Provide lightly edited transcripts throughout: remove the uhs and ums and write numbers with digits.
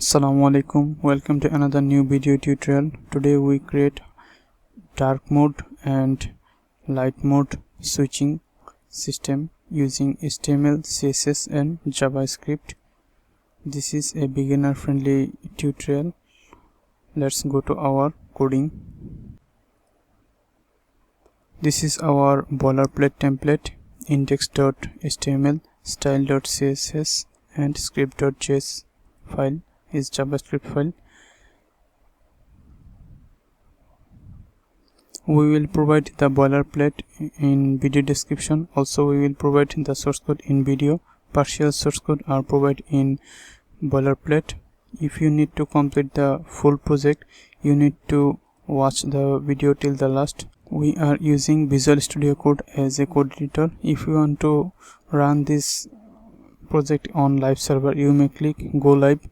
Assalamu alaikum, welcome to another new video tutorial. Today we create dark mode and light mode switching system using HTML, CSS and JavaScript. This is a beginner friendly tutorial. Let's go to our coding. This is our boilerplate template: index.html, style.css and script.js file is JavaScript file. We will provide the boilerplate in video description. Also we will provide the source code in video. Partial source code are provided in boilerplate. If you need to complete the full project, you need to watch the video till the last. We are using Visual Studio Code as a code editor. If you want to run this project on live server, you may click go live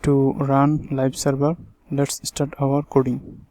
to run live server. Let's start our coding.